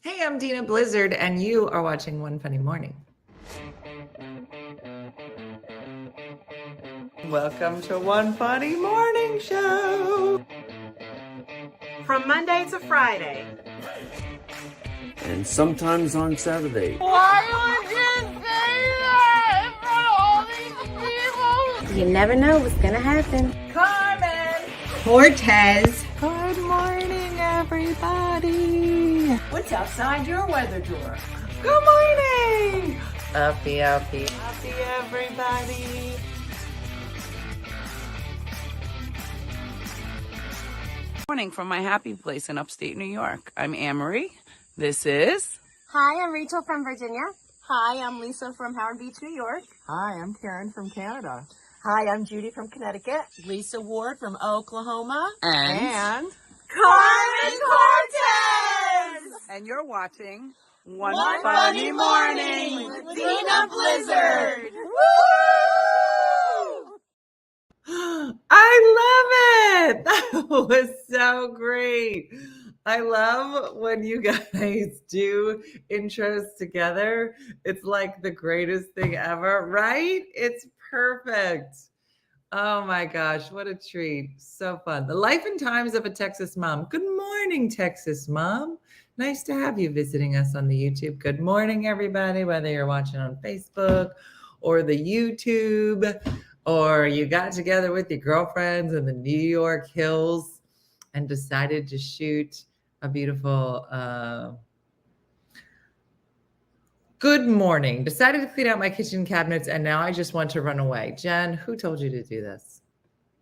Hey, I'm Dina Blizzard, and you are watching One Funny Morning. Welcome to One Funny Morning Show. From Monday to Friday. And sometimes on Saturday. Why would you say that in front of all these people? You never know what's gonna happen. Carmen! Cortez. Good morning, everybody. What's outside your weather drawer? Good morning! Uppie. Happy everybody. Morning from my happy place in upstate New York. I'm Anne-Marie. This is... Hi, I'm Rachel from Virginia. Hi, I'm Lisa from Howard Beach, New York. Hi, I'm Karen from Canada. Hi, I'm Judy from Connecticut. Lisa Ward from Oklahoma. And Carmen Cortez! And you're watching One Funny Morning with Dina Blizzard. I love it. That was so great. I love when you guys do intros together. It's like the greatest thing ever, right? It's perfect. Oh my gosh, what a treat. So fun. The life and times of a Texas mom. Good morning, Texas mom. Nice to have you visiting us on the YouTube. Good morning, everybody, whether you're watching on Facebook or the YouTube, or you got together with your girlfriends in the New York hills and decided to shoot a beautiful good morning. Decided to clean out my kitchen cabinets, and now I just want to run away. Jen, who told you to do this?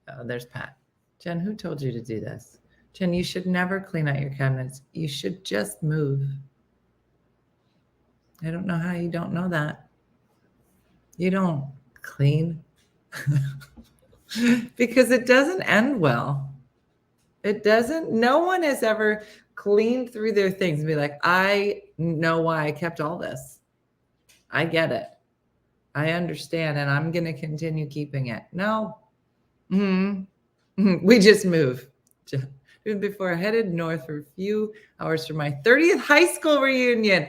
Oh, there's Pat. Jen, who told you to do this? Jen, you should never clean out your cabinets. You should just move. I don't know how you don't know that. You don't clean because it doesn't end well. It doesn't. No one has ever cleaned through their things and be like, I know why I kept all this. I get it. I understand, and I'm going to continue keeping it. No. We just move. Before I headed north for a few hours for my 30th high school reunion.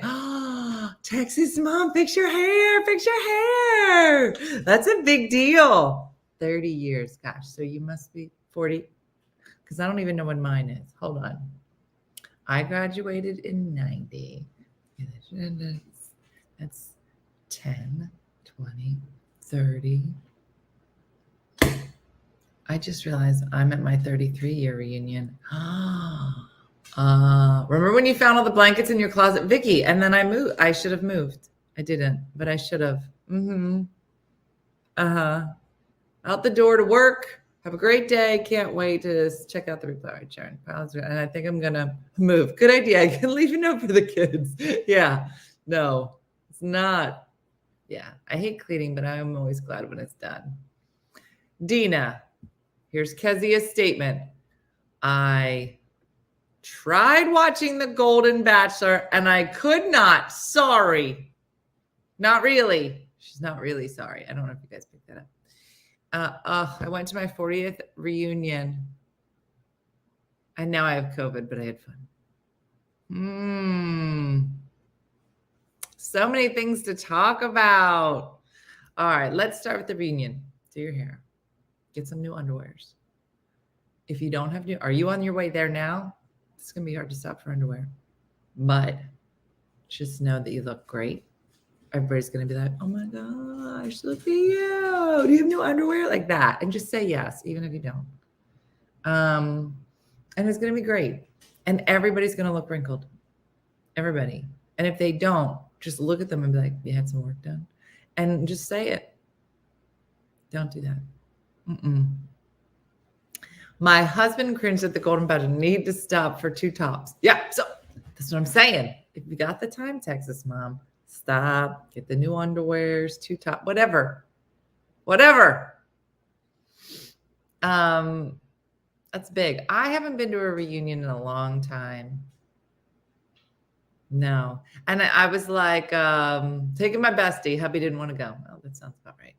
Texas mom, fix your hair, fix your hair. That's a big deal. 30 years. Gosh, so you must be 40. Because I don't even know when mine is. Hold on. I graduated in 90. That's 10, 20, 30. I just realized I'm at my 33-year reunion. Remember when you found all the blankets in your closet, Vicky? And then I moved. I should have moved. I didn't, but I should have. Out the door to work. Have a great day. Can't wait to check out the replay. All right, Sharon. And I think I'm going to move. Good idea. I can leave a note for the kids. Yeah. No, it's not. Yeah. I hate cleaning, but I'm always glad when it's done. Dina, here's Kezia's statement. I tried watching the Golden Bachelor and I could not. Sorry. Not really. She's not really sorry. I don't know if you guys picked that up. I went to my 40th reunion and now I have COVID, but I had fun. So many things to talk about. All right, let's start with the reunion. Do your hair. Get some new underwears. If you don't have new, are you on your way there now? It's going to be hard to stop for underwear. But just know that you look great. Everybody's going to be like, oh my gosh, look at you. Do you have new underwear? Like that. And just say yes, even if you don't. And it's going to be great. And everybody's going to look wrinkled. Everybody. And if they don't, just look at them and be like, you had some work done. And just say it. Don't do that. My husband cringed at the Golden Bachelor. Need to stop for 2 tops. Yeah, so that's what I'm saying. If you got the time, Texas mom, stop. Get the new underwears, 2 top, whatever. That's big. I haven't been to a reunion in a long time. No. And I was like, taking my bestie. Hubby didn't want to go. Oh, that sounds about right.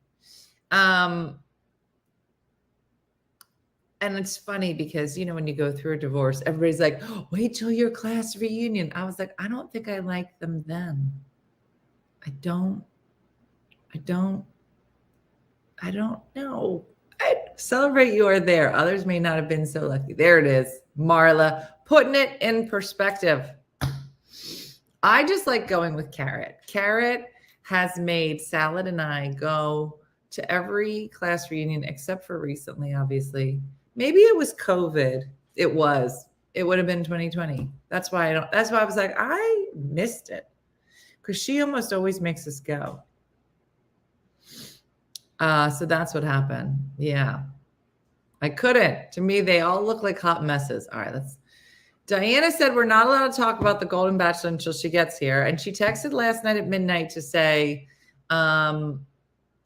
And it's funny because, you know, when you go through a divorce, everybody's like, oh, wait till your class reunion. I was like, I don't think I like them then. I don't know. I celebrate you are there. Others may not have been so lucky. There it is. Marla, putting it in perspective. I just like going with Carrot. Carrot has made Salad and I go to every class reunion except for recently, obviously. Maybe it was COVID. It was. It would have been 2020. That's why I was like, I missed it. Because she almost always makes us go. So that's what happened. Yeah. I couldn't. To me, they all look like hot messes. All right, Diana said we're not allowed to talk about the Golden Bachelor until she gets here. And she texted last night at midnight to say, I'm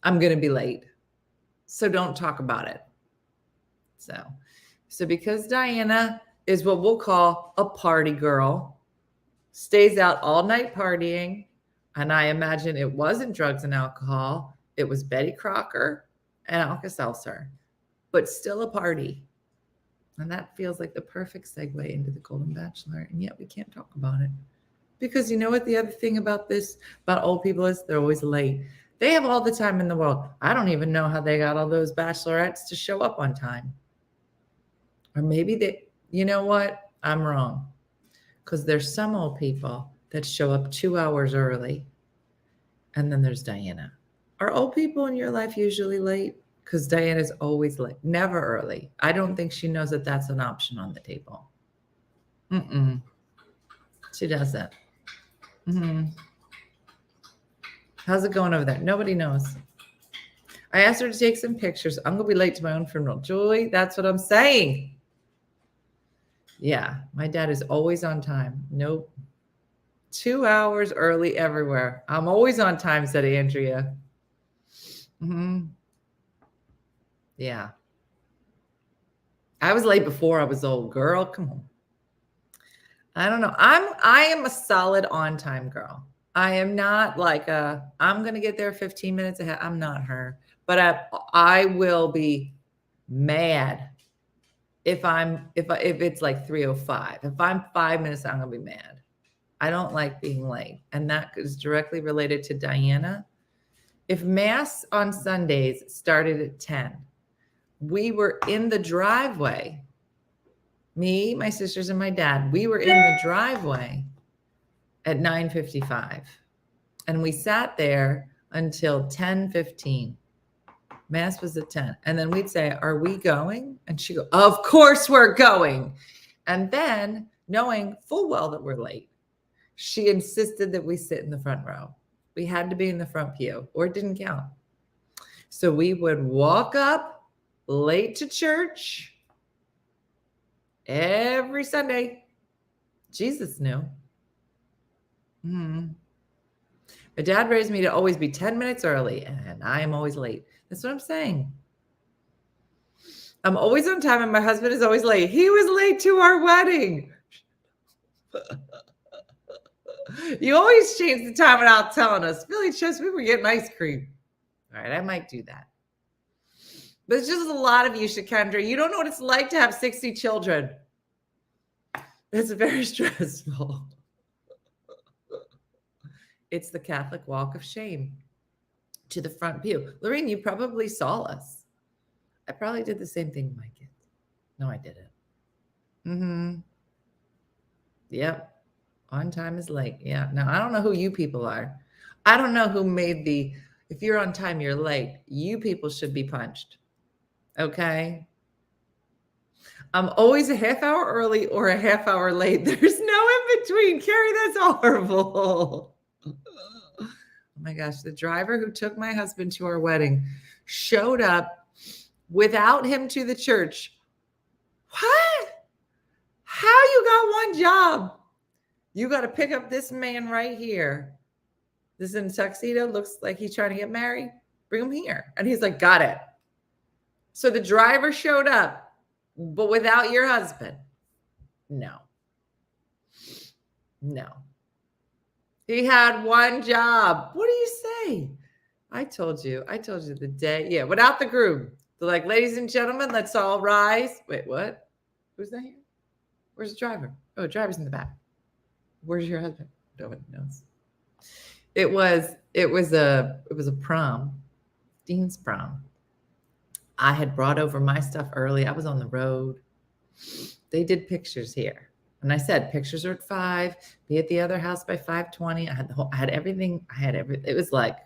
going to be late. So don't talk about it. So because Diana is what we'll call a party girl, stays out all night partying, and I imagine it wasn't drugs and alcohol. It was Betty Crocker and Alka-Seltzer, but still a party. And that feels like the perfect segue into the Golden Bachelor. And yet we can't talk about it. Because you know what the other thing about old people is? They're always late. They have all the time in the world. I don't even know how they got all those bachelorettes to show up on time. Or maybe you know what? I'm wrong. Because there's some old people that show up 2 hours early. And then there's Diana. Are old people in your life usually late? Because Diana's always late, never early. I don't think she knows that that's an option on the table. She doesn't. How's it going over there? Nobody knows. I asked her to take some pictures. I'm going to be late to my own funeral. Julie, that's what I'm saying. Yeah, my dad is always on time. Nope. 2 hours early everywhere. I'm always on time, said Andrea. Yeah. I was late before I was old. Girl, come on. I don't know. I am a solid on time girl. I am not like I'm going to get there 15 minutes ahead. I'm not her. But I will be mad if it's like 3:05. If I'm 5 minutes, I'm going to be mad. I don't like being late. And that is directly related to Diana. If Mass on Sundays started at 10, we were in the driveway. Me, my sisters, and my dad, we were in the driveway at 9:55. And we sat there until 10:15. Mass was at 10. And then we'd say, are we going? And she'd go, of course we're going. And then, knowing full well that we're late, she insisted that we sit in the front row. We had to be in the front pew, or it didn't count. So we would walk up late to church every Sunday. Jesus knew. My dad raised me to always be 10 minutes early, and I am always late. That's what I'm saying. I'm always on time, and my husband is always late. He was late to our wedding. You always change the time without telling us. Billy chose we were getting ice cream. All right, I might do that. But it's just a lot of you, Shakendra. You don't know what it's like to have 60 children. It's very stressful. It's the Catholic walk of shame to the front pew. Lorraine, you probably saw us. I probably did the same thing with my kids. No, I didn't. Yep. On time is late. Yeah. Now, I don't know who you people are. I don't know who made if you're on time, you're late. You people should be punched. Okay. I'm always a half hour early or a half hour late. There's no in between. Carrie, that's horrible. Oh my gosh. The driver who took my husband to our wedding showed up without him to the church. What? How you got one job? You got to pick up this man right here. This is in a tuxedo. Looks like he's trying to get married. Bring him here. And he's like, got it. So the driver showed up, but without your husband. No. He had one job. What do you say? I told you the day. Yeah, without the groom. They're like, ladies and gentlemen, let's all rise. Wait, what? Who's that here? Where's the driver? Oh, driver's in the back. Where's your husband? Nobody knows. It was a prom, Dean's prom. I had brought over my stuff early. I was on the road. They did pictures here. And I said, pictures are at 5, be at the other house by 5:20. I had everything. It was like,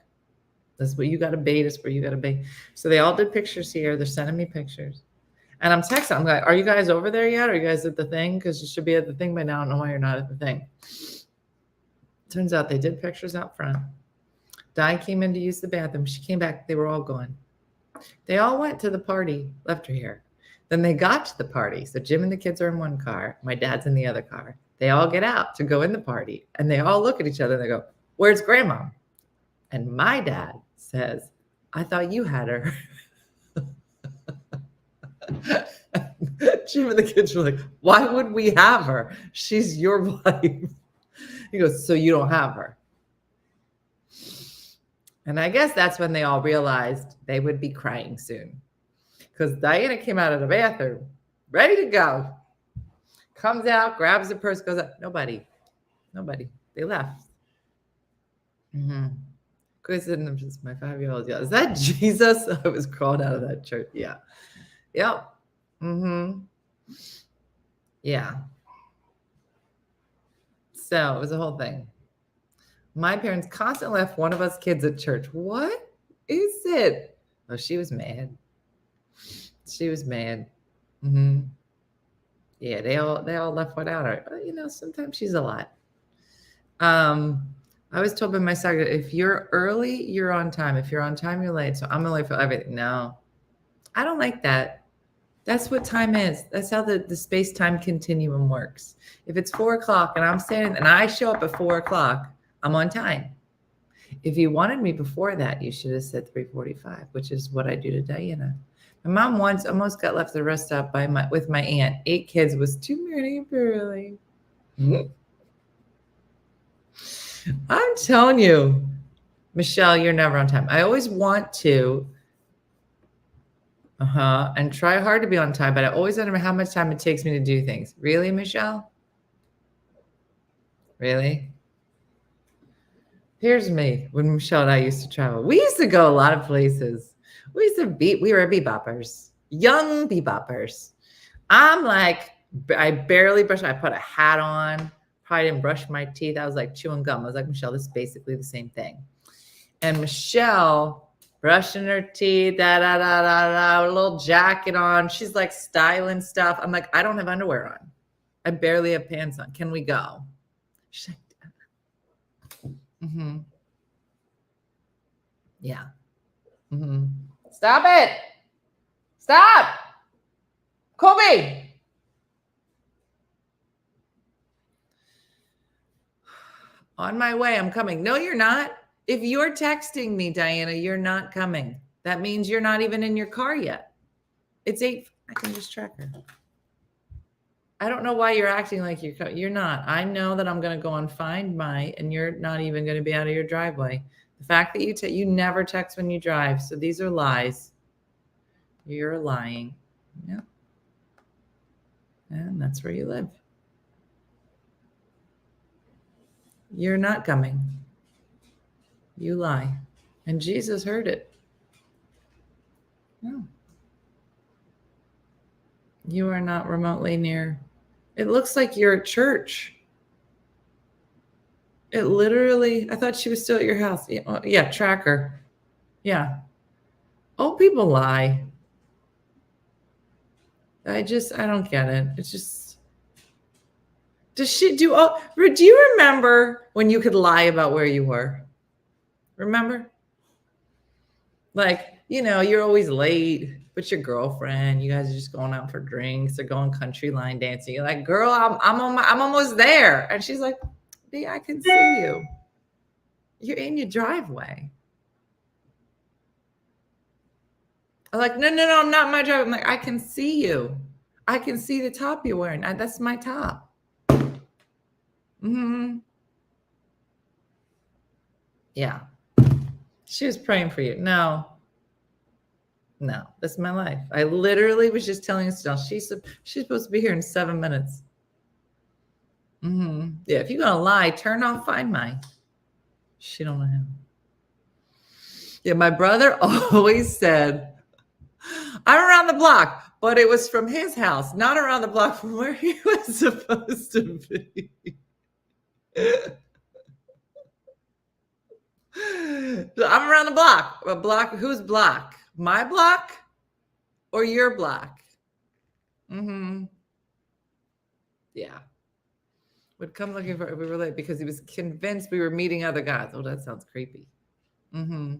this is where you got to be. This is where you got to be. So they all did pictures here. They're sending me pictures. And I'm texting. I'm like, are you guys over there yet? Are you guys at the thing? Because you should be at the thing by now. I don't know why you're not at the thing. Turns out they did pictures out front. Di came in to use the bathroom. She came back. They were all gone. They all went to the party, left her here. Then they got to the party. So Jim and the kids are in one car. My dad's in the other car. They all get out to go in the party. And they all look at each other and they go, where's grandma? And my dad says, I thought you had her. Jim and the kids were like, why would we have her? She's your wife. He goes, so you don't have her. And I guess that's when they all realized they would be crying soon. Because Diana came out of the bathroom, ready to go. Comes out, grabs the purse, goes up. Nobody. They left. Chris and just my 5-year-old. Yeah, is that Jesus? I was crawled out of that church. Yeah. Yep. Yeah. So it was a whole thing. My parents constantly left one of us kids at church. What is it? Oh, she was mad. Yeah, they all left one out. You know, sometimes she's a lot. I was told by my secretary, if you're early, you're on time. If you're on time, you're late. So I'm late for everything. No, I don't like that. That's what time is. That's how the space-time continuum works. If it's 4 o'clock and I'm standing and I show up at 4 o'clock, I'm on time. If you wanted me before that, you should have said 3:45, which is what I do to Diana. My mom once almost got left the rest stop with my aunt. 8 kids was too many early. I'm telling you, Michelle, you're never on time. I always want to and try hard to be on time, but I always wonder how much time it takes me to do things. Really, Michelle? Really? Here's me when Michelle and I used to travel. We used to go a lot of places. We were beboppers, young beboppers. I'm like, I barely brushed. I put a hat on, probably didn't brush my teeth. I was like chewing gum. I was like, Michelle, this is basically the same thing. And Michelle brushing her teeth, a little jacket on. She's like styling stuff. I'm like, I don't have underwear on. I barely have pants on. Can we go? She's like, yeah. Stop it. Stop. Kobe. On my way. I'm coming. No, you're not. If you're texting me, Diana, you're not coming. That means you're not even in your car yet. It's 8. I can just track her. I don't know why you're acting like you're not. I know that I'm going to go on Find My, and you're not even going to be out of your driveway. The fact that you never text when you drive, so these are lies. You're lying. Yeah. And that's where you live. You're not coming. You lie. And Jesus heard it. No. You are not remotely near. It looks like you're at church. It literally, I thought she was still at your house. Yeah, track her. Yeah. Old people lie. I don't get it. It's just, do you remember when you could lie about where you were? Remember? Like, you're always late, but your girlfriend, you guys are just going out for drinks or going country line dancing. You're like, girl, I'm almost there. And she's like, B, I can see you. You're in your driveway. I'm like, no, I'm not in my driveway. I'm like, I can see you. I can see the top you're wearing. That's my top. Yeah. She was praying for you. No. No, that's my life. I literally was just telling Estelle she's supposed to be here in 7 minutes. Yeah, if you're gonna lie, turn off Find My. She don't know him. Yeah, my brother always said, I'm around the block, but it was from his house, not around the block from where he was supposed to be. I'm around the block. A block? Whose block? My block or your block? Yeah. Would come looking for we were late because he was convinced we were meeting other guys. Oh, that sounds creepy. No.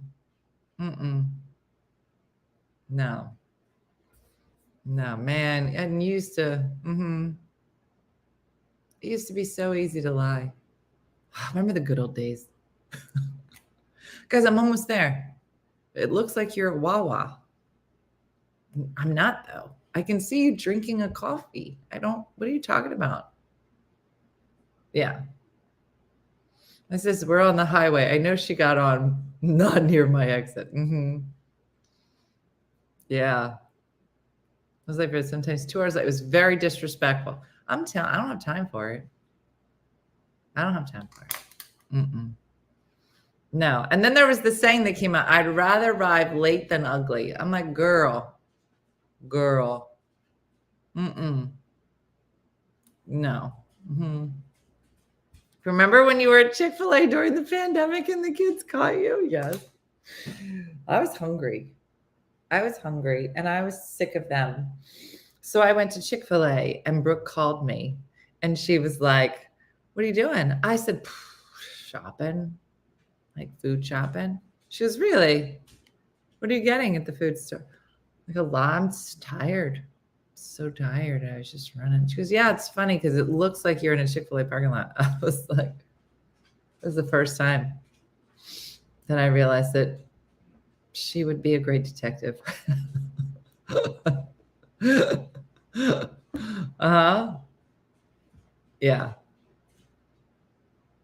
No, man. And used to, it used to be so easy to lie. Remember the good old days. Guys, I'm almost there. It looks like you're at Wawa. I'm not, though. I can see you drinking a coffee. What are you talking about? Yeah. This is, we're on the highway. I know she got on not near my exit. Yeah. I was like, for sometimes 2 hours. It was very disrespectful. I'm telling, I don't have time for it. I don't have time for it. No. And then there was the saying that came out, I'd rather arrive late than ugly. I'm like, girl. No. Remember when you were at Chick-fil-A during the pandemic and the kids caught you? Yes. I was hungry and I was sick of them. So I went to Chick-fil-A and Brooke called me and she was like, what are you doing? I said, shopping, like food shopping. She was, really? What are you getting at the food store? Like, a lot. I'm tired. So tired. I was just running. She goes, yeah, it's funny because it looks like you're in a Chick-fil-A parking lot. I was like, it was the first time that I realized that she would be a great detective. Yeah.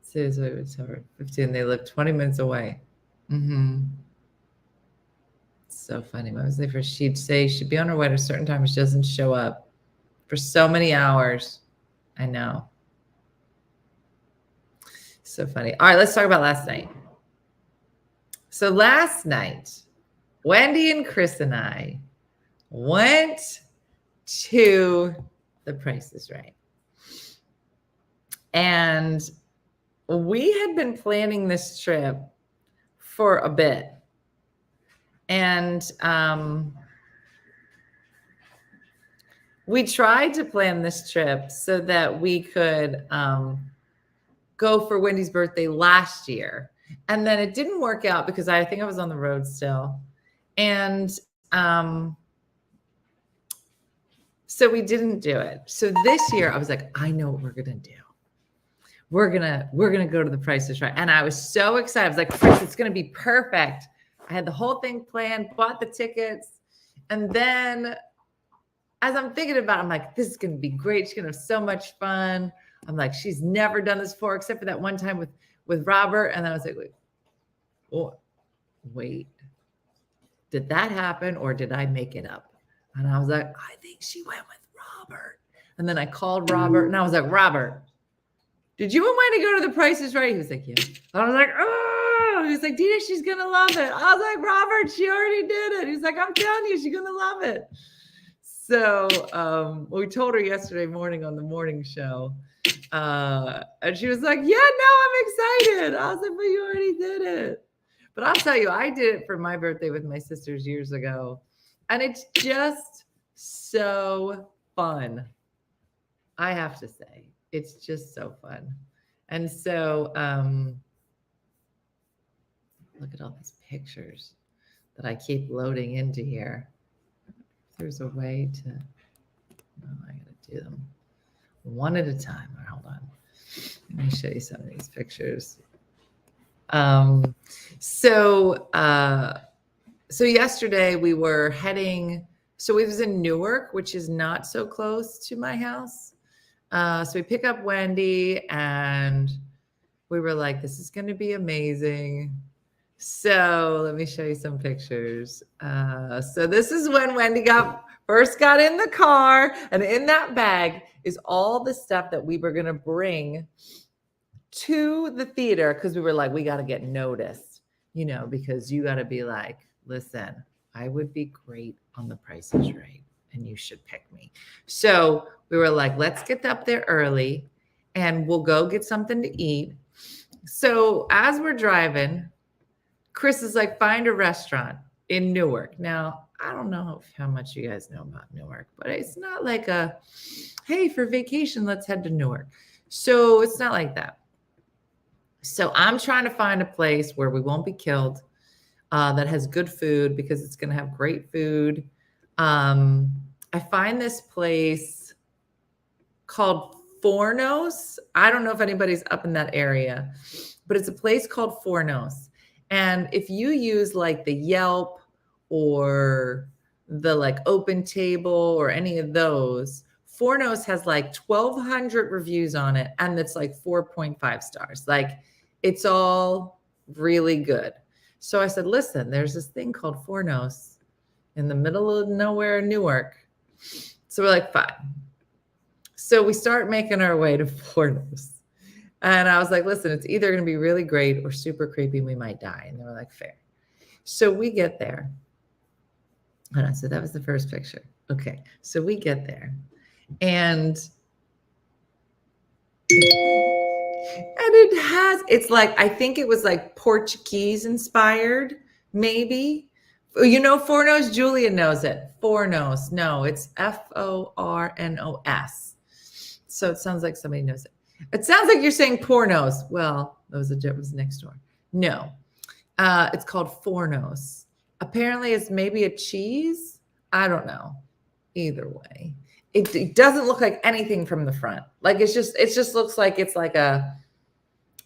Seriously, it was over 15. They lived 20 minutes away. So funny. What was it? She'd say she'd be on her way at a certain time. She doesn't show up for so many hours. I know. So funny. All right, let's talk about last night. So last night, Wendy and Chris and I went to The Price is Right. And we had been planning this trip for a bit. And we tried to plan this trip so that we could go for Wendy's birthday last year. And then it didn't work out because I think I was on the road still. And so we didn't do it. So this year I was like, I know what we're going to do. We're gonna go to The Price is Right. And I was so excited. I was like, Chris, it's going to be perfect. I had the whole thing planned, bought the tickets. And then as I'm thinking about it, I'm like, this is going to be great. She's going to have so much fun. I'm like, she's never done this before, except for that one time with Robert. And then I was like, wait, did that happen or did I make it up? And I was like, I think she went with Robert. And then I called Robert and I was like, Robert, did you want me to go to The Price is Right? He was like, yeah. I was like, oh, he was like, Dina, she's going to love it. I was like, Robert, she already did it. He's like, I'm telling you, she's going to love it. So we told her yesterday morning on the morning show. And she was like, yeah, no, I'm excited. I was like, but you already did it. But I'll tell you, I did it for my birthday with my sisters years ago. And it's just so fun. I have to say, it's just so fun. And so look at all these pictures that I keep loading into here. There's a way to, I gotta do them one at a time. Hold on. Let me show you some of these pictures. So yesterday we were heading, so we was in Newark, which is not so close to my house. So we pick up Wendy and we were like, this is going to be amazing. So let me show you some pictures. So this is when Wendy first got in the car, and in that bag is all the stuff that we were going to bring to the theater, because we were like, we got to get noticed, because you got to be like, listen, I would be great on The Price is Right, and you should pick me. So we were like, let's get up there early and we'll go get something to eat. So as we're driving, Chris is like, find a restaurant in Newark. Now, I don't know how much you guys know about Newark, but it's not like hey, for vacation, let's head to Newark. So it's not like that. So I'm trying to find a place where we won't be killed, that has good food, because it's going to have great food. I find this place called Fornos. I don't know if anybody's up in that area, but it's a place called Fornos. And if you use like the Yelp or the like Open Table or any of those, Fornos has like 1,200 reviews on it, and it's like 4.5 stars. Like, it's all really good. So I said, listen, there's this thing called Fornos in the middle of nowhere in Newark. So we're like, fine. So we start making our way to Fornos. And I was like, listen, it's either going to be really great or super creepy. We might die. And they were like, fair. So we get there. And I said, that was the first picture. Okay. So we get there. And it's like, I think it was like Portuguese inspired, maybe. Fornos, Julia knows it. Fornos. No, it's Fornos. So it sounds like somebody knows it. It sounds like you're saying pornos. Well, that was next door. No, it's called Fornos. Apparently it's maybe a cheese. I don't know. Either way, it doesn't look like anything from the front. Like, it just looks like it's like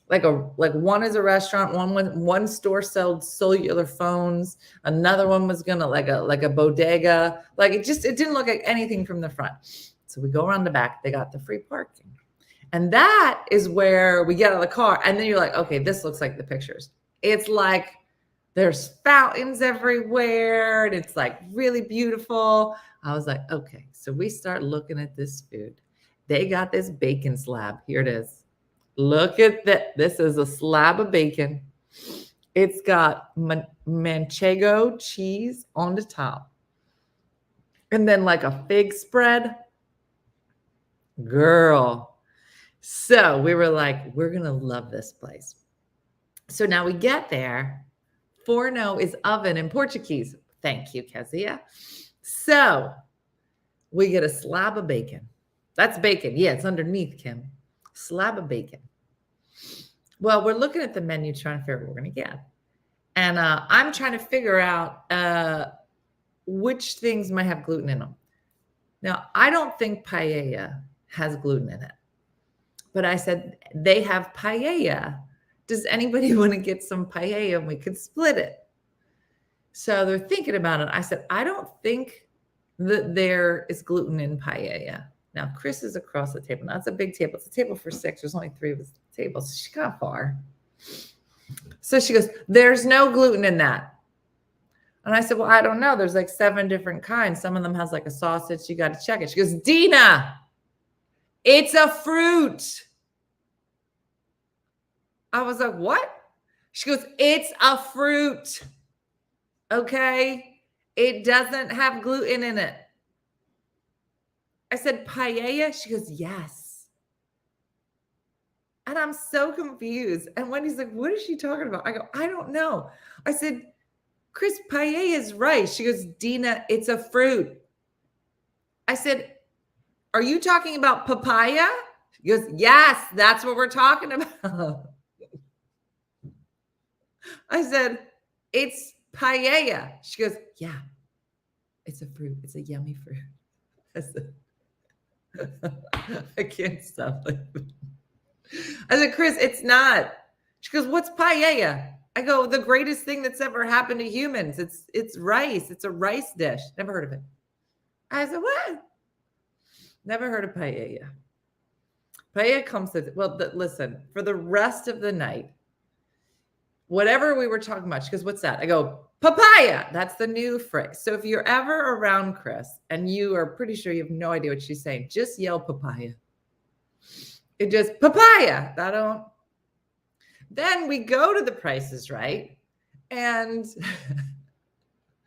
one is a restaurant, one store sold cellular phones, another one was gonna like a bodega. Like, it didn't look like anything from the front. So we go around the back. They got the free parking. And that is where we get out of the car. And then you're like, okay, this looks like the pictures. It's like there's fountains everywhere. And it's like really beautiful. I was like, okay. So we start looking at this food. They got this bacon slab. Here it is. Look at that. This is a slab of bacon. It's got manchego cheese on the top. And then like a fig spread. Girl. So we were like, we're going to love this place. So now we get there. Forno is oven in Portuguese. Thank you, Kezia. So we get a slab of bacon. That's bacon. Yeah, it's underneath, Kim. Slab of bacon. Well, we're looking at the menu, trying to figure out what we're going to get. And I'm trying to figure out which things might have gluten in them. Now, I don't think paella has gluten in it. But I said, they have paella. Does anybody want to get some paella and we could split it? So they're thinking about it. I said, I don't think that there is gluten in paella. Now, Chris is across the table. Now, it's a big table. It's a table for 6. There's only 3 of us at the table. So she got far. So she goes, there's no gluten in that. And I said, well, I don't know. There's like 7 different kinds. Some of them has like a sausage. You got to check it. She goes, Dina, it's a fruit. I was like, what? She goes, it's a fruit. Okay. It doesn't have gluten in it. I said, paella? She goes, yes. And I'm so confused. And Wendy's like, what is she talking about? I go, I don't know. I said, Chris, paella is rice. She goes, Dina, it's a fruit. I said, are you talking about papaya? She goes, yes, that's what we're talking about. I said, it's paella. She goes, yeah, it's a fruit. It's a yummy fruit. I said, I can't stop laughing. I said, Chris, it's not. She goes, what's paella? I go, the greatest thing that's ever happened to humans. It's rice. It's a rice dish. Never heard of it. I said, what? Never heard of paella. Paella comes to, well, listen, for the rest of the night, whatever we were talking about, she goes, what's that? I go, papaya. That's the new phrase. So if you're ever around Chris and you are pretty sure you have no idea what she's saying, just yell papaya. It just papaya. I don't. Then we go to the Price is Right. And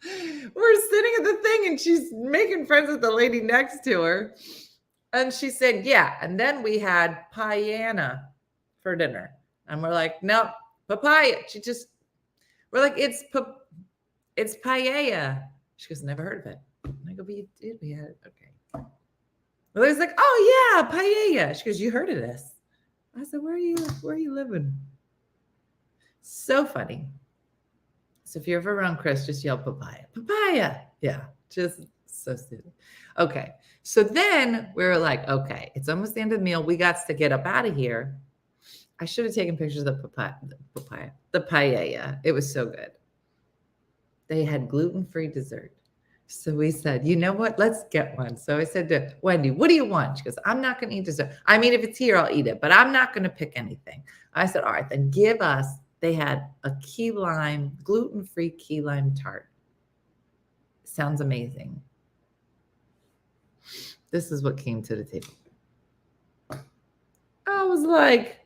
we're sitting at the thing and she's making friends with the lady next to her. And she said, yeah. And then we had paella for dinner. And we're like, no, papaya. We're like, it's paella. She goes, never heard of it. And I go, but you did. We had it. Okay. Well, it's like, oh yeah, paella. She goes, you heard of this? I said, where are you living? So funny. So if you're ever around Chris, just yell papaya. Papaya. Yeah, just so stupid. Okay. So then we were like, okay, it's almost the end of the meal. We got to get up out of here. I should have taken pictures of the paella. It was so good. They had gluten-free dessert. So we said, you know what? Let's get one. So I said to Wendy, what do you want? She goes, I'm not going to eat dessert. I mean, if it's here, I'll eat it, but I'm not going to pick anything. I said, all right, then give us. They had a key lime, gluten-free key lime tart. Sounds amazing. This is what came to the table. I was like,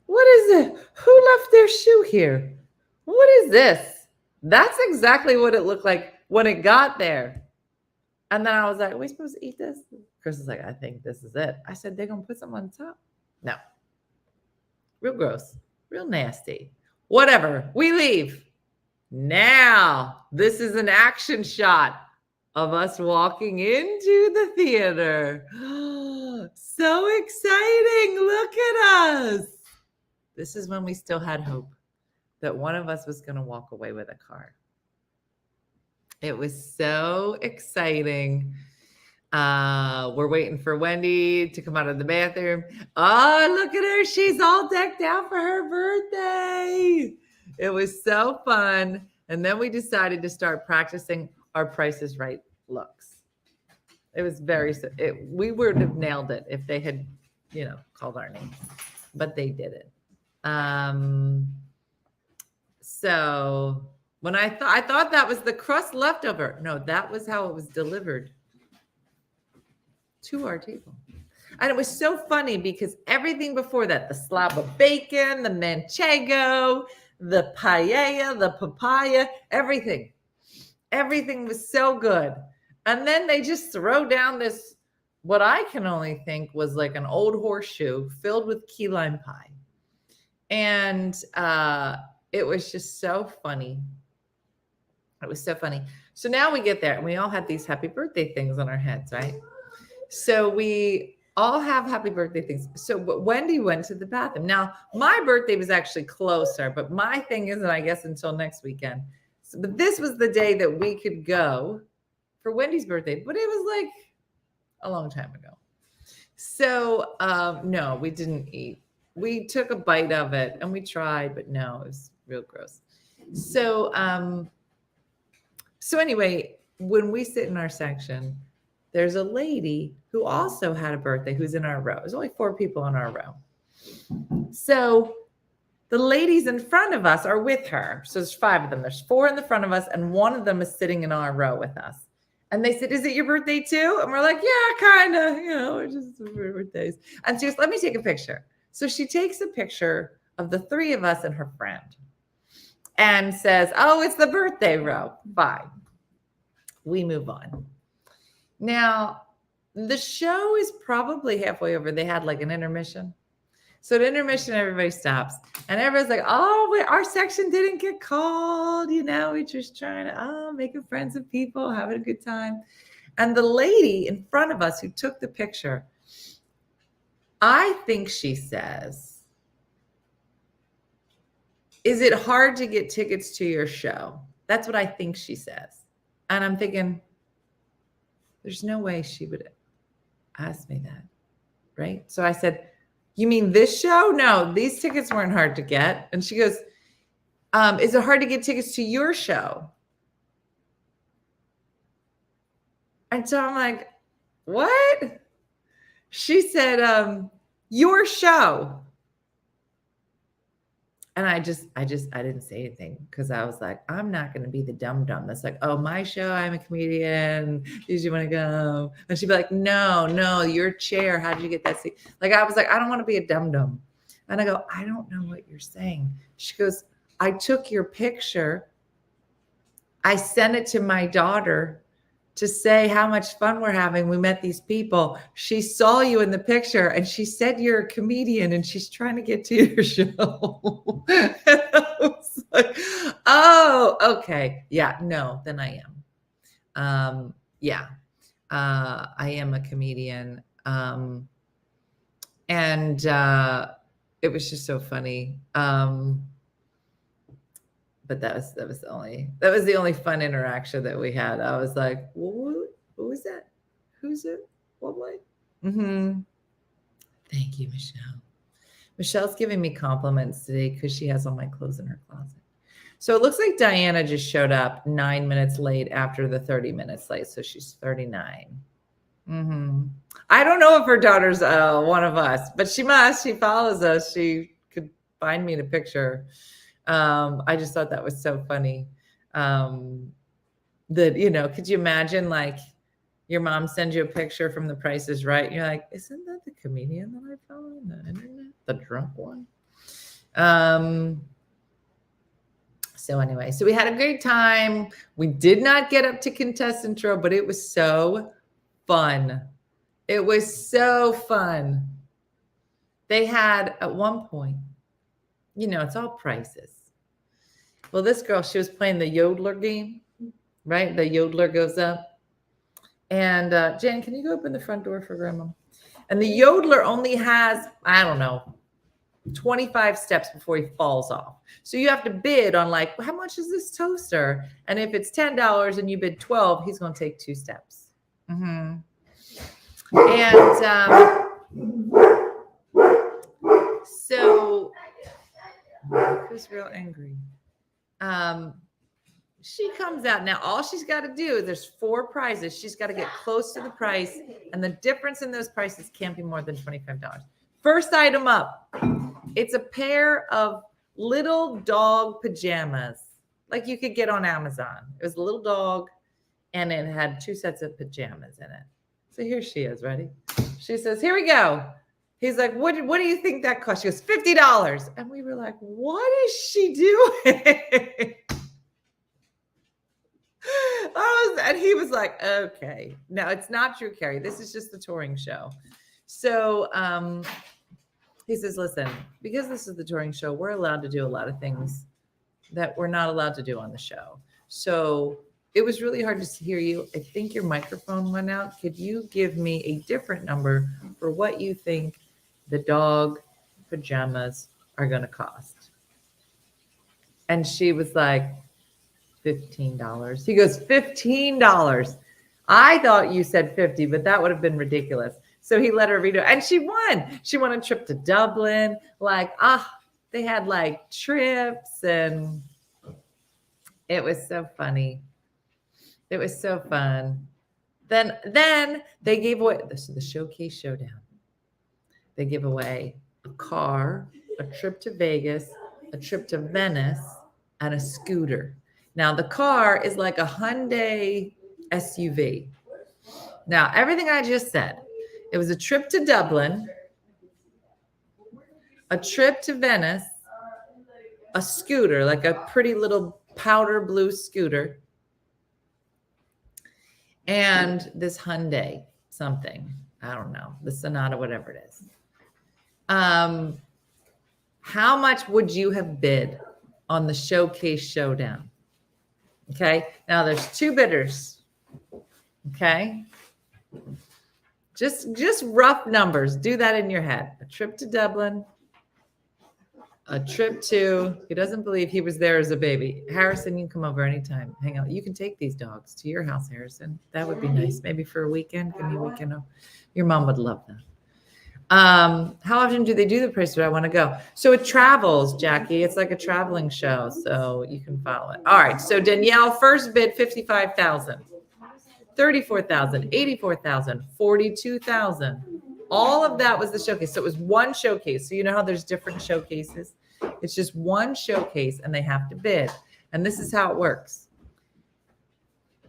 what is it? Who left their shoe here? What is this? That's exactly what it looked like when it got there. And then I was like, are we supposed to eat this? Chris is like, I think this is it. I said, they're going to put something on top? No. Real gross. Real nasty. Whatever. We leave. Now, this is an action shot of us walking into the theater. So exciting. Look at us. This is when we still had hope that one of us was going to walk away with a car. It was so exciting. We're waiting for Wendy to come out of the bathroom. Oh, look at her. She's all decked out for her birthday. It was so fun. And then we decided to start practicing our Price is Right looks. It was we would have nailed it if they had, called our name, but they didn't. So when I thought that was the crust leftover. No, that was how it was delivered to our table. And it was so funny because everything before that, the slab of bacon, the manchego, the paella, the papaya, everything was so good. And then they just throw down this, what I can only think was like an old horseshoe filled with key lime pie. And it was just so funny. It was so funny. So now we get there and we all had these happy birthday things on our heads, right? So we all have happy birthday things. So Wendy went to the bathroom. Now, my birthday was actually closer, but my thing isn't, I guess, until next weekend. So, but this was the day that we could go for Wendy's birthday, but it was like a long time ago. So no, we didn't eat. We took a bite of it and we tried, but no, it was real gross. So, so anyway, when we sit in our section, there's a lady who also had a birthday who's in our row. There's only 4 people in our row. So the ladies in front of us are with her. So there's 5 of them. There's 4 in the front of us, and one of them is sitting in our row with us. And they said, is it your birthday too? And we're like, yeah, kind of, we're just birthdays. And she goes, let me take a picture. So she takes a picture of the 3 of us and her friend and says, oh, it's the birthday row. Bye. We move on. Now, the show is probably halfway over. They had like an intermission. So at intermission, everybody stops. And everybody's like, oh, wait, our section didn't get called. We're just trying to, making friends with people, having a good time. And the lady in front of us who took the picture, I think she says, is it hard to get tickets to your show? That's what I think she says. And I'm thinking, there's no way she would ask me that, right? So I said, you mean this show? No, these tickets weren't hard to get. And she goes, is it hard to get tickets to your show? And so I'm like, what? She said, your show. And I didn't say anything because I was like, I'm not going to be the dum-dum that's like, oh, my show, I'm a comedian. Do you want to go? And she'd be like, no, your chair. How did you get that seat? Like, I was like, I don't want to be a dum-dum. And I go, I don't know what you're saying. She goes, I took your picture. I sent it to my daughter to say how much fun we're having. We met these people. She saw you in the picture and she said you're a comedian and she's trying to get to your show. And I was like, oh, okay. Yeah, no, then I am. I am a comedian. And it was just so funny. But that was the only fun interaction that we had. I was like, who is that? Who's it? What? Mm-hmm. Thank you, Michelle. Michelle's giving me compliments today because she has all my clothes in her closet. So it looks like Diana just showed up 9 minutes late after the 30 minutes late. So she's 39. Mm-hmm. I don't know if her daughter's one of us, but she must. She follows us. She could find me in a picture. I just thought that was so funny. That, could you imagine like your mom sends you a picture from The Price is Right? And you're like, isn't that the comedian that I follow on the internet? The drunk one? So anyway, so we had a great time. We did not get up to contestant row, but it was so fun. It was so fun. They had at one point, it's all prices. Well, this girl, she was playing the yodeler game, right? The yodeler goes up. And Jen, can you go open the front door for Grandma? And the yodeler only has, 25 steps before he falls off. So you have to bid on like, how much is this toaster? And if it's $10 and you bid 12, he's going to take 2 steps. Mm-hmm. And so who's real angry? She comes out now. All she's got to do is there's 4 prizes. She's got to get close to the price, and the difference in those prices can't be more than $25. First item up. It's a pair of little dog pajamas, like you could get on Amazon. It was a little dog, and it had 2 sets of pajamas in it. So here she is, ready? She says, "Here we go." He's like, what do you think that cost? She goes, $50. And we were like, what is she doing? And he was like, okay. No, it's not true, Carrie. This is just the touring show. So he says, listen, because this is the touring show, we're allowed to do a lot of things that we're not allowed to do on the show. So it was really hard to hear you. I think your microphone went out. Could you give me a different number for what you think the dog pajamas are going to cost? And she was like, $15. He goes, $15. I thought you said 50, but that would have been ridiculous. So he let her redo it. And she won. She won a trip to Dublin. They had like trips, and it was so funny. It was so fun. Then they gave away the showcase showdown. They give away a car, a trip to Vegas, a trip to Venice, and a scooter. Now, the car is like a Hyundai SUV. Now, everything I just said, it was a trip to Dublin, a trip to Venice, a scooter, like a pretty little powder blue scooter, and this Hyundai something. I don't know, the Sonata, whatever it is. How much would you have bid on the showcase showdown? Okay. Now there's 2 bidders. Okay. Just rough numbers. Do that in your head. A trip to Dublin. A trip to, he doesn't believe he was there as a baby. Harrison, you can come over anytime. Hang out. You can take these dogs to your house, Harrison. That would be nice. Maybe for a weekend. Give me a weekend. Your mom would love that. How often do they do the Price Right? I want to go. So it travels, Jackie. It's like a traveling show, so you can follow it. All right. So Danielle first bid $55,000, $34,000, $84,000, $42,000. All of that was the showcase. So it was one showcase. So you know how there's different showcases. It's just one showcase and they have to bid. And this is how it works.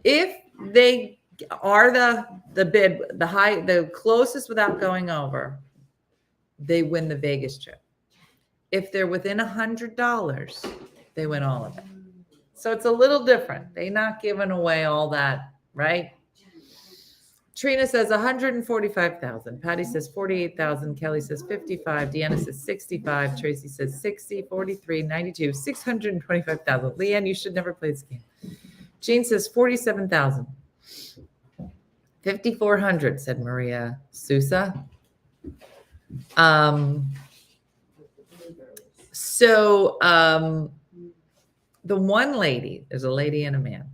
If they are the bid, the closest without going over, they win the Vegas trip. If they're within $100, they win all of it. So it's a little different. They're not giving away all that, right? Trina says 145,000. Patty says 48,000. Kelly says 55. Deanna says 65. Tracy says 60, 43, 92, 625,000. Leanne, you should never play this game. Jean says 47,000. 5,400, said Maria Sousa. The one lady, there's a lady and a man.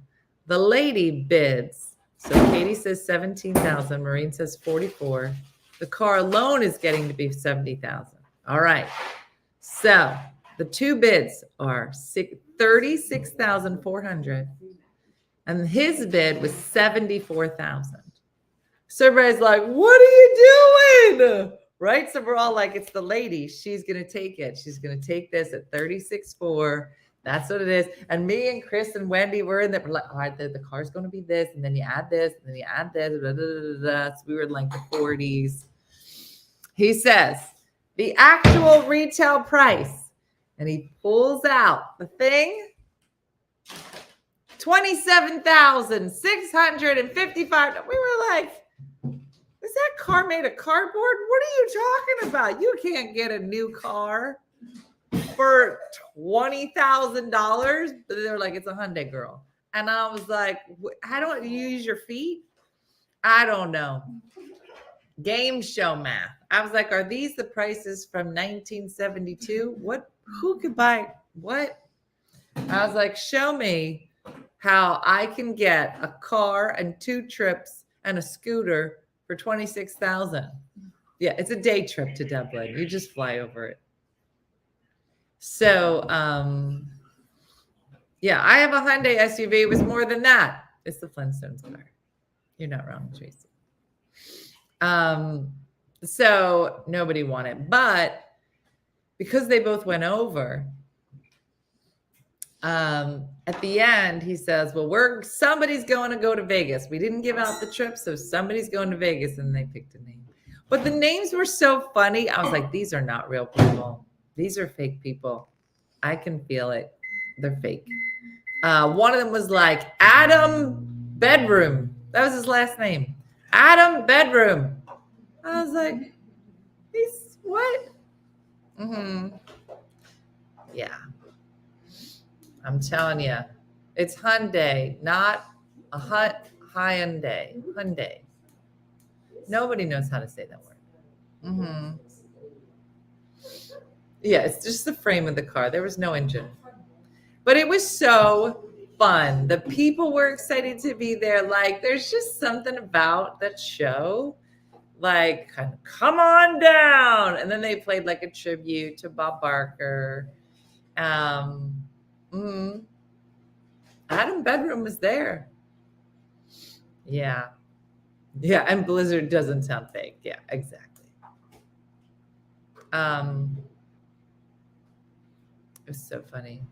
The lady bids. So Katie says 17,000. Maureen says 44. The car alone is getting to be 70,000. All right. So the two bids are 36,400. And his bid was 74,000. So everybody's like, what are you doing? Right? So we're all like, it's the lady. She's going to take it. She's going to take this at 36,400. That's what it is. And me and Chris and Wendy were in there. We're like, all right, the car's going to be this. And then you add this. And then you add this. Blah, blah, blah, blah. So we were in like the 40s. He says the actual retail price. And he pulls out the thing. $27,655. We were like, is that car made of cardboard? What are you talking about? You can't get a new car for $20,000. But they're like, it's a Hyundai, girl. And I was like, how don't you use your feet? I don't know. Game show math. I was like, are these the prices from 1972? Who could buy what? I was like, show me how I can get a car and 2 trips and a scooter for 26,000. Yeah, it's a day trip to Dublin. You just fly over it. So, yeah, I have a Hyundai SUV. It was more than that. It's the Flintstones car. You're not wrong, Tracy. So nobody won it, but because they both went over, at the end, he says, well, somebody's going to go to Vegas. We didn't give out the trip, so somebody's going to Vegas, and they picked a name. But the names were so funny. I was like, these are not real people. These are fake people. I can feel it. They're fake. One of them was like Adam Bedroom. That was his last name. Adam Bedroom. I was like, he's what? Yeah. I'm telling you, it's Hyundai, not a Hyundai. Hyundai. Nobody knows how to say that word. Yeah, it's just the frame of the car. There was no engine. But it was so fun. The people were excited to be there. Like, there's just something about that show. Like, come on down. And then they played like a tribute to Bob Barker. Adam Bedroom was there. Yeah. Yeah, and Blizzard doesn't sound fake. Yeah, exactly. It was so funny.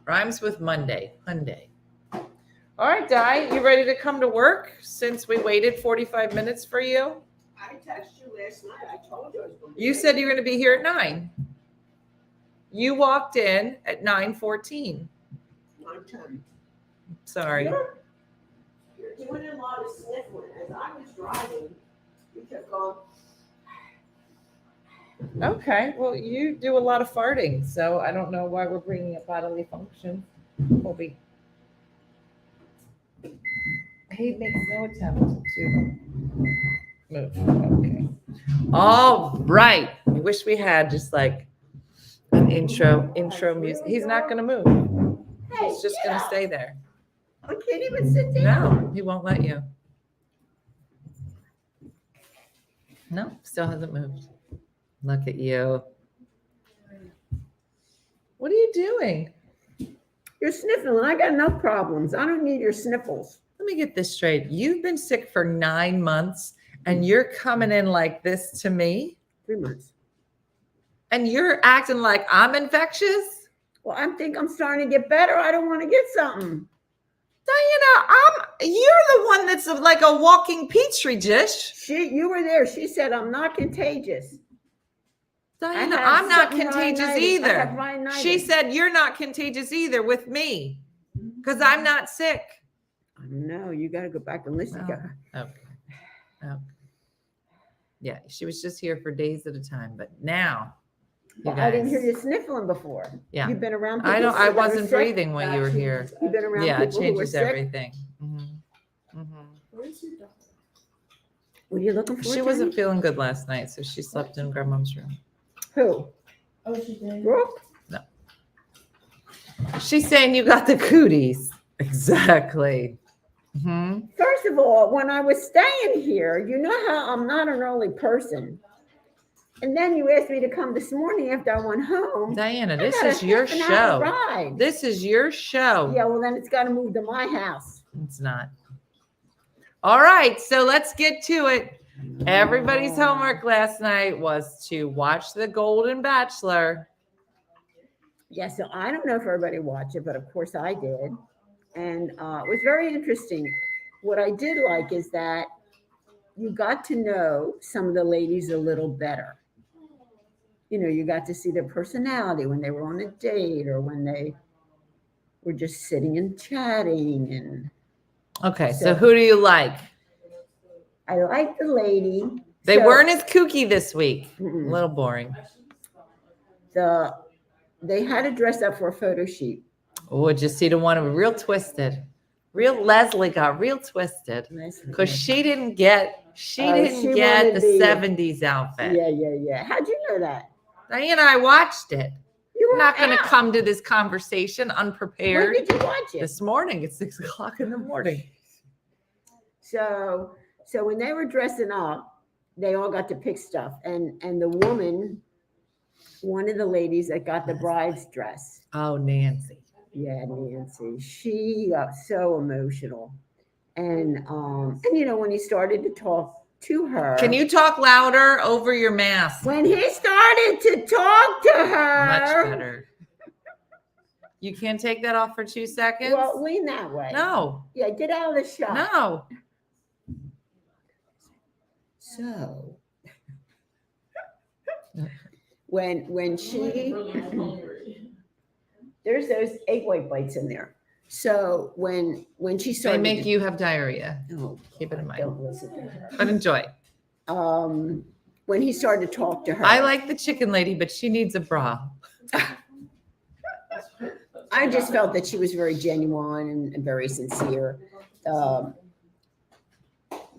Rhymes with Monday. Hyundai. All right, Di, you ready to come to work since we waited 45 minutes for you? I texted you last night. I told you I was going to You said you were going to be here at 9. You walked in at 9:14. 9:10. Sorry. You're doing a lot of sniffling. As I was driving, you kept going. Okay. Well, you do a lot of farting, so I don't know why we're bringing up bodily function. He makes no attempt to move. Okay. All right. I wish we had just like an intro music. He's not going to move. He's just going to stay there. I can't even sit down. No, he won't let you. No, still hasn't moved. Look at you. What are you doing? You're sniffling. I got enough problems. I don't need your sniffles. Let me get this straight. You've been sick for 9 months and you're coming in like this to me? 3 months. And you're acting like I'm infectious? Well, I think I'm starting to get better. I don't want to get something. Diana, you're the one that's like a walking petri dish. You were there. She said I'm not contagious. Diana, I'm not something contagious rhinitis. I have either. rhinitis. She said you're not contagious either with me because I'm not sick. No, you got to go back and listen to her. Okay. Yeah, she was just here for days at a time, but now, you I didn't hear guys. you sniffling before. Yeah. You've been around people. I that were wasn't sick? breathing when you were here. You've been around Yeah, it people who were changes sick. everything. What are you looking for? She wasn't feeling good last night, so she slept in grandmom's room. Who? Oh, she did. Brooke? She's saying you got the cooties. Exactly. First of all, when I was staying here, you know how I'm not an early person. And then you asked me to come this morning after I went home. Diana, I this got a is your half an hour show. ride. This is your show. Yeah, well, then it's got to move to my house. It's not. All right, so let's get to it. Everybody's homework last night was to watch the Golden Bachelor. Yeah, so I don't know if everybody watched it, but of course I did. And it was very interesting. What I did like is that you got to know some of the ladies a little better. You know, you got to see their personality when they were on a date or when they were just sitting and chatting. And Okay, so who do you like? I like the lady. They So, weren't as kooky this week. A Mm-mm. little boring. They had to dress up for a photo shoot. Oh, just see the one who was real twisted. Real Leslie got real twisted because she didn't get she the wanted the- 70s outfit. Yeah. How'd you know that? Diana, I watched it. You I'm were not going to out. come to this conversation When unprepared. did you watch it? This morning at 6 o'clock in the morning. So when they were dressing up, they all got to pick stuff. And the woman, one of the ladies that got the bride's dress. Oh, Nancy. Yeah, Nancy. She got so emotional. And you know, when he started to talk to her. Can you talk louder over your mask? When he started to talk to her. Much better. You can't take that off for 2 seconds? Well, lean that way. No. Yeah, get out of the shot. No. So when she there's those egg white bites in there. So when she They started make you have diarrhea. oh, Keep it in mind. don't listen to her. But enjoy. When he started to talk to her, I like the chicken lady, but she needs a bra. I just felt that she was very genuine and very sincere.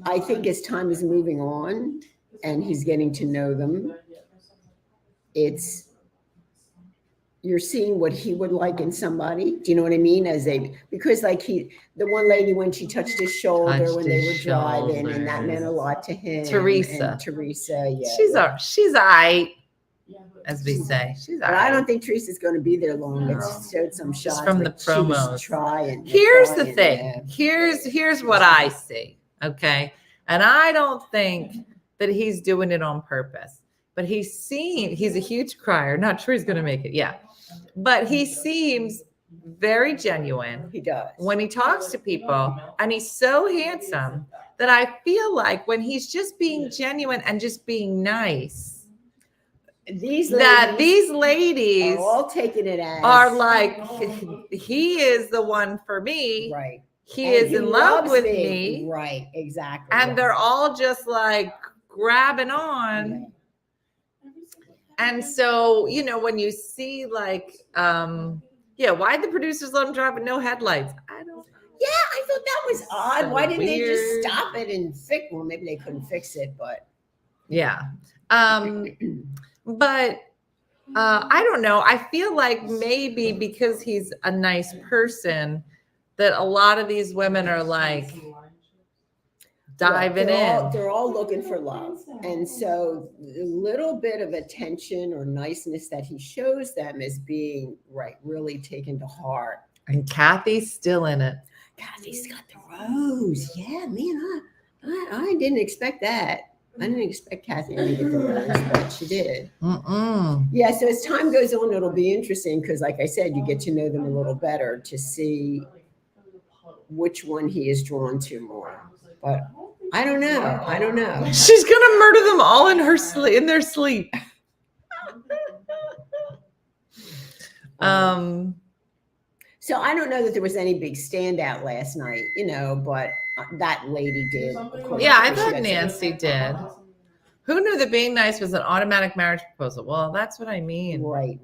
I think as time is moving on and he's getting to know them, you're seeing what he would like in somebody. Do you know what I mean? Because like the one lady, when she touched his shoulder Touched when they were his driving, and that shoulder. meant a lot to him. Teresa. And Teresa, yeah. She's all right, as we say. She's all But I right. don't think Teresa's going to be there long. It No. showed some shots from the like she was promos. trying. Here's the trying, thing. Here's what I see. Okay. And I don't think that he's doing it on purpose, but he's a huge crier. Not sure he's going to make it. Yeah. But he seems very genuine He does. when he talks to people, and he's so handsome that I feel like when he's just being genuine and just being nice, These ladies are all taking it as are like, he is the one for me. right. He And is he in love loves with me. me. Right, exactly. And yes. they're all just like grabbing on. And so, you know, when you see like, why'd the producers let him drive with no headlights? I don't. Yeah, I thought that was odd. So Why didn't they weird. just stop it and fix? Well, maybe they couldn't fix it, but Yeah. But I don't know. I feel like maybe because he's a nice person, that a lot of these women are like diving in. They're all looking for love, and so the little bit of attention or niceness that he shows them is being really taken to heart. And Kathy's still in it. Kathy's got the rose. Yeah, man, I didn't expect that. I didn't expect Kathy to get the rose, but she did. Mm-mm. Yeah, so as time goes on, it'll be interesting because, like I said, you get to know them a little better to see which one he is drawn to more. But I don't know. I don't know. She's gonna murder them all in her sleep, in their sleep. So I don't know that there was any big standout last night, but that lady did. Of course, Yeah, I because she thought got Nancy did. Who knew that being nice was an automatic marriage proposal? Well, that's what I mean. Right.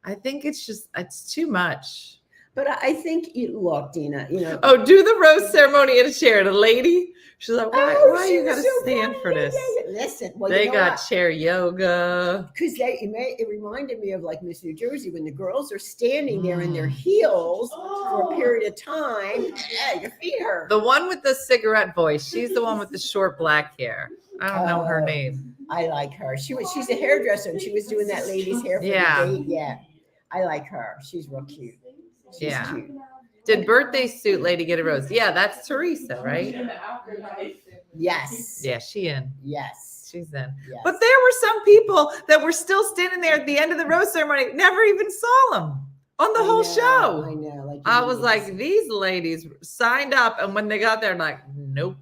I think it's too much. But I think look, Dina, Oh, do the rose ceremony in a chair. The lady, she's like, why she you was gotta so stand for this? Listen, well, They got chair yoga. Because it reminded me of like Miss New Jersey when the girls are standing there in their heels for a period of time. Yeah, your feet hurt. The one with the cigarette voice. She's the one with the short black hair. I don't know her name. I like her. She's a hairdresser and she was doing that lady's hair for the date. Yeah. I like her. She's real cute. She's cute. Did birthday suit lady get a rose? Yeah, that's Teresa, right? Yes. Yeah, she in. Yes. She's in. Yes. But there were some people that were still standing there at the end of the rose ceremony, never even saw them on the whole show. I know. I was like, these ladies signed up, and when they got there, like, nope.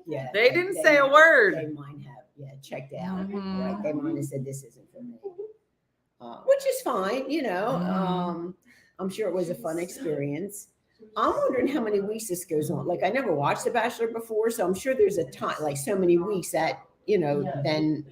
Yeah. They didn't say a word. They might have, checked out. Mhm. Right. They might have said, this isn't for me. Which is fine, I'm sure it was a fun experience. I'm wondering how many weeks this goes on. Like, I never watched The Bachelor before, so I'm sure there's a time, like so many weeks that, then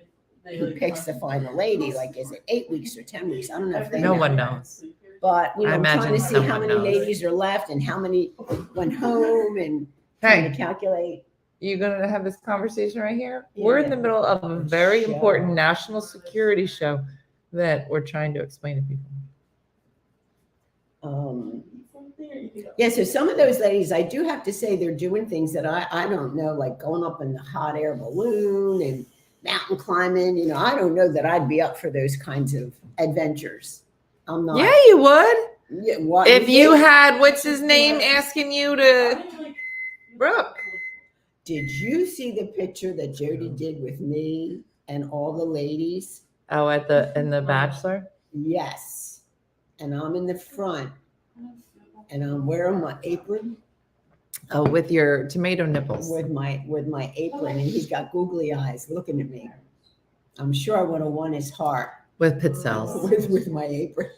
he picks the final lady. Like, is it 8 weeks or 10 weeks? I don't know if they know. No one knows. But, I I'm trying to imagine see how someone many knows. ladies are left and how many went home and trying to calculate. You gonna have this conversation right here? Yeah. We're in the middle of a very important national security show that we're trying to explain to people. Yeah, so some of those ladies, I do have to say they're doing things that I don't know, like going up in the hot air balloon and mountain climbing. I don't know that I'd be up for those kinds of adventures. I'm not. Yeah, you would. Yeah, what, If you had, what's his name, asking you to, Brooke. Did you see the picture that Jody did with me and all the ladies? Oh, in the Bachelor? Yes. And I'm in the front and I'm wearing my apron. Oh, with your tomato nipples. With my apron, and he's got googly eyes looking at me. I'm sure I would have won his heart With pit cells. with my apron.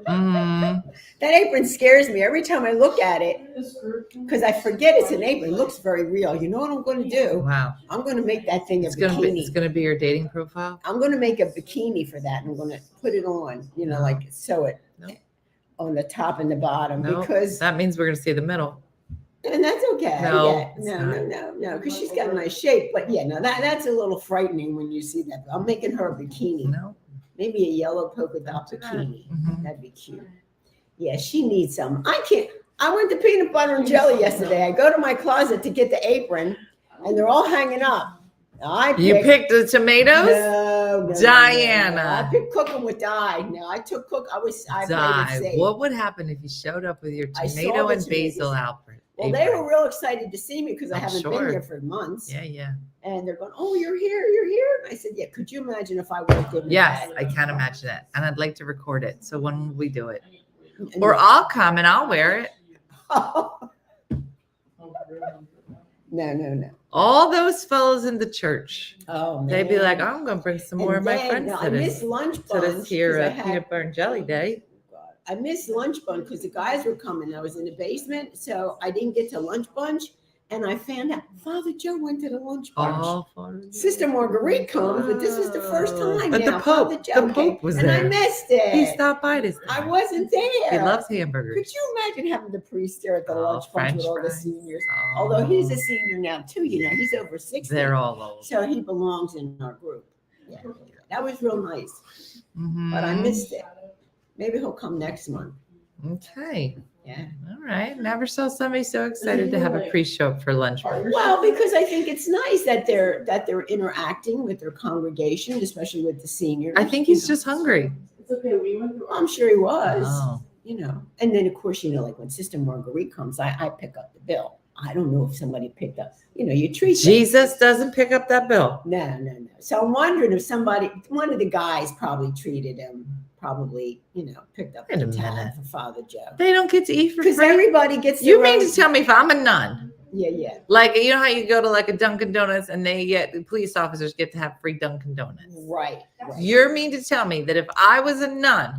Mm. That apron scares me every time I look at it because I forget it's an apron. It looks very real. You know what I'm going to do? Wow. I'm going to make that thing a It's bikini. gonna be your dating profile. I'm going to make a bikini for that, and I'm going to put it on. Like sew it on the top and the bottom because that means we're gonna see the middle. And that's okay. No, No, because she's got a nice shape. But yeah, no, that's a little frightening when you see that. I'm making her a bikini. No. Maybe a yellow polka dot bikini. Mhm. That'd be cute. Yeah, she needs some. I went to peanut butter and jelly yesterday. I go to my closet to get the apron, and they're all hanging up. You picked the tomatoes? No, Diana. No. I picked cooking with Di. No, I took cook. I played it Di, safe. what would happen if you showed up with your I saw tomato the and basil apron? Well, they were real excited to see me because I I'm haven't sure. been here for months. Yeah. And they're going, "Oh, you're here, you're here." And I said, "Yeah." Could you imagine if I walked in? Yes, I can imagine it. And I'd like to record it. So when will we do it? And Or I'll come and I'll wear it. No. All those fellows in the church, Oh, man. they'd be like, I'm going to bring some more of my friends I to miss this, lunch to bunch. this here 'cause I had- peanut butter and jelly day. I missed lunch bunch because the guys were coming. I was in the basement, so I didn't get to lunch bunch. And I found out Father Joe went to the lunch bunch. All fun. Sister Marguerite comes, but this was the first time. But the now. Pope- Father Joe the Pope came, was and I there. missed it. He stopped by this I time. wasn't there. He loves hamburgers. Could you imagine having the priest there at the Oh, lunch bunch French with all the fries. seniors? Oh. Although he's a senior now too, he's over 60. They're all old. So he belongs in our group. Yeah, that was real nice, Mhm. but I missed it. Maybe he'll come next month. Okay. Yeah. All right. Never saw somebody so excited to have a pre-show for lunch. Well, because I think it's nice that they're interacting with their congregation, especially with the seniors. I think he's just hungry. I'm sure he was. Oh. And then of course, like when Sister Marguerite comes, I pick up the bill. I don't know if somebody picked up, you treat them. Jesus doesn't pick up that bill. No. So I'm wondering if one of the guys probably treated him, picked up Wait a the tab minute. for Father Joe. They don't get to eat for Because free. everybody gets You their mean own- to tell me if I'm a nun, Yeah. like you know how you go to like a Dunkin' Donuts and the police officers get to have free Dunkin' Donuts? Right. You're mean to tell me that if I was a nun,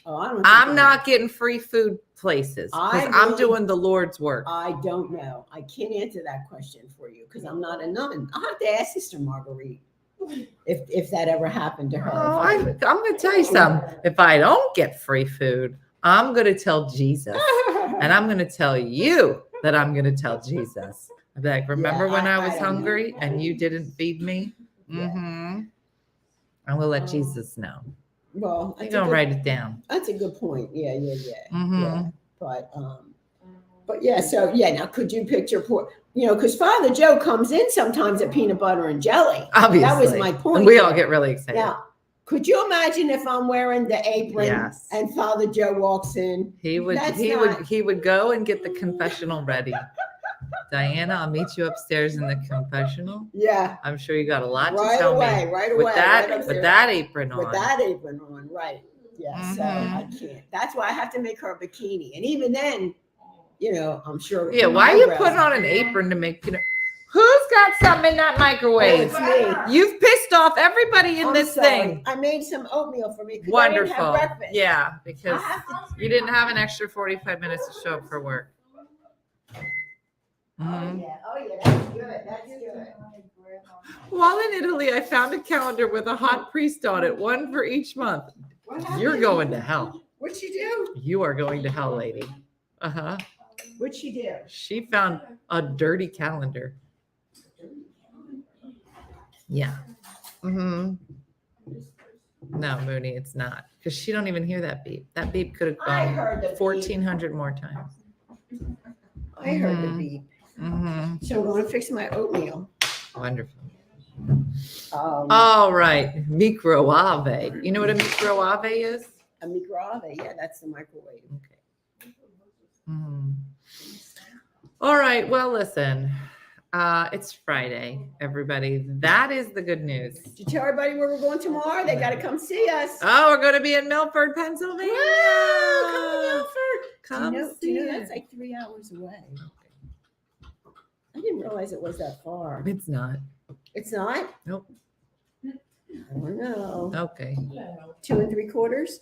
Oh, I don't think I'm I- not getting free food places I because I'm really- doing the Lord's work. I don't know. I can't answer that question for you because I'm not a nun. I'll have to ask Sister Marguerite if that ever happened to her. Oh, I'm going to tell you something. If I don't get free food, I'm going to tell Jesus. And I'm going to tell you that I'm going to tell Jesus. I'll be like, remember Yeah, when I I was don't know. hungry and you didn't feed me? Yeah. Mm-hmm. I will let Jesus know. Well, You're going to write it down. That's a good point. Yeah. Mhm. Yeah. But yeah, so yeah, now could you picture because Father Joe comes in sometimes at peanut butter and jelly. Obviously. That was my point. And we all get really excited. Now, could you imagine if I'm wearing the apron Yes. and Father Joe walks in? He would go and get the confessional ready. Diana, I'll meet you upstairs in the confessional. Yeah. I'm sure you got a lot to Right tell away, me. right with away, that, right with upstairs. that apron on. With that apron on, right. Yeah, so I can't. That's why I have to make her a bikini. And even then, I'm sure. Yeah, why are you putting on an apron to make Who's got something in that microwave? Oh, it's me. You've pissed off everybody in I'm this sorry. thing. I made some oatmeal for me. 'Cause I didn't have Wonderful. breakfast. Yeah, because I have to- you didn't have an extra 45 minutes to show up for work. Mhm. Oh yeah, that's good. That's good. While in Italy, I found a calendar with a hot priest on it, one for each month. You're going to hell. What'd she do? You are going to hell, lady. Uh-huh. What'd she do? She found a dirty calendar. Yeah. Mm-hmm. No, Mooney, it's not. Because she don't even hear that beep. That beep could have I heard the gone beep. 1,400 more times. I heard the Mhm. beep. Mm-hmm. So I'm going to fix my oatmeal. Wonderful. Um, All right. Microwave. You know what a microwave is? a microwave. Yeah, that's the microwave. Okay. Mhm. All right. Well, listen. It's Friday, everybody. That is the good news. Did you tell everybody where we're going tomorrow? They got to come see us. Oh, we're going to be in Milford, Pennsylvania. Wow, come to Milford. Come do see you know it. that's like 3 hours away? I didn't realize it was that far. It's not. It's not? Nope. Oh, no. Okay. 2 3/4?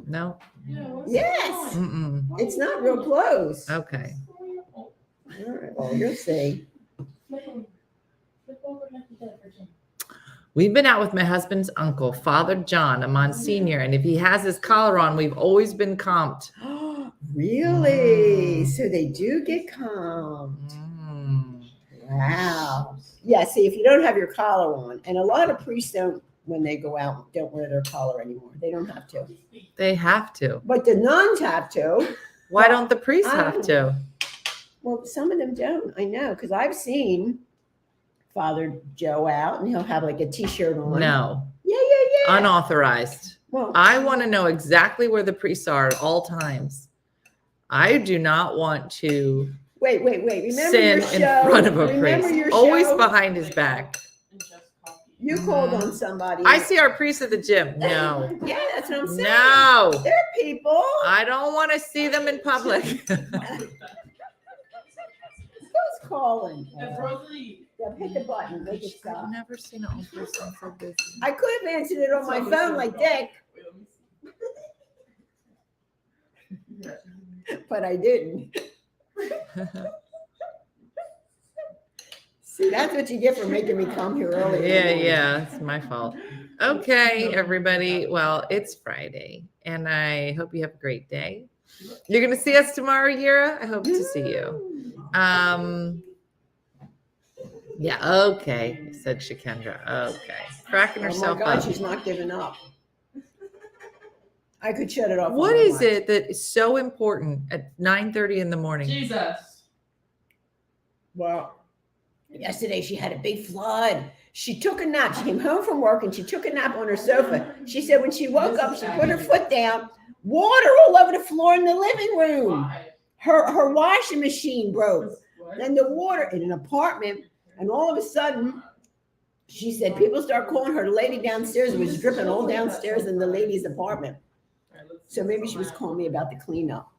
No. Yes. Mm-mm. It's not real close. Okay. All right. Well, you'll see. We've been out with my husband's uncle, Father John, a Monsignor, and if he has his collar on, we've always been comped. Really? So they do get comped. Mm. Wow. Yeah, see, if you don't have your collar on, and a lot of priests don't, when they go out, don't wear their collar anymore. They don't have to. They have to. But the nuns have to. Why don't the priests have to? Well, some of them don't. I know, because I've seen Father Joe out, and he'll have like a T-shirt on. No. Yeah. Unauthorized. Well, I want to know exactly where the priests are at all times. I do not want to wait. Remember sin your show? in front of a Remember priest. your Always show? behind his back. You called on somebody. I see our priest at the gym. No. Yeah, that's what I'm saying. No. They're people. I don't want to see them in public. Who's calling? Yeah, hit the button. Make it stop. I've never seen an old person so busy. I could have answered it on my phone like Dick, but I didn't. See, that's what you get for making me come here early. Yeah, it's my fault. Okay, everybody. Well, it's Friday, and I hope you have a great day. You're going to see us tomorrow, Yira? I hope to see you. Yeah, okay, said Shakendra. Okay. Cracking Oh my herself God, up. she's not giving up. I could shut it off. What when I is want. it that is so important at 9:30 in the morning? Jesus. Well, yesterday she had a big flood. She took a nap. She came home from work and she took a nap on her sofa. She said when she woke up, she put her foot down, water all over the floor in the living room. her washing machine broke. Then the water in an apartment, and all of a sudden, she said people start calling her. The lady downstairs was dripping all downstairs in the lady's apartment. So maybe she was calling me about the cleanup.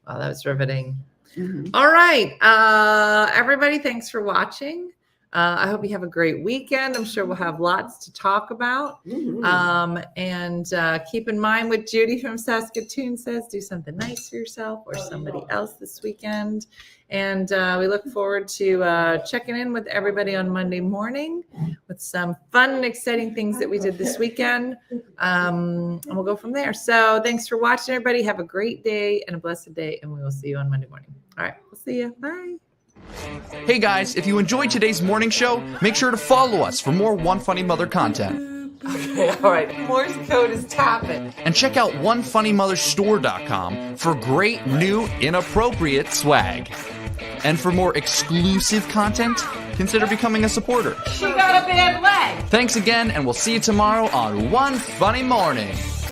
Wow, that was riveting. Mm-hmm. All right. Everybody, thanks for watching. I hope you have a great weekend. I'm sure we'll have lots to talk about. Mm-hmm. And keep in mind what Judy from Saskatoon says, do something nice for yourself or somebody else this weekend. And we look forward to checking in with everybody on Monday morning with some fun and exciting things that we did this weekend. And we'll go from there. So thanks for watching, everybody. Have a great day and a blessed day. And we will see you on Monday morning. All right. We'll see you. Bye. Hey guys, if you enjoyed today's morning show, make sure to follow us for more One Funny Mother content. Okay, all right. Morse code is tapping. And check out OneFunnyMotherStore.com for great new inappropriate swag. And for more exclusive content, consider becoming a supporter. She got a bad leg. Thanks again, and we'll see you tomorrow on One Funny Morning.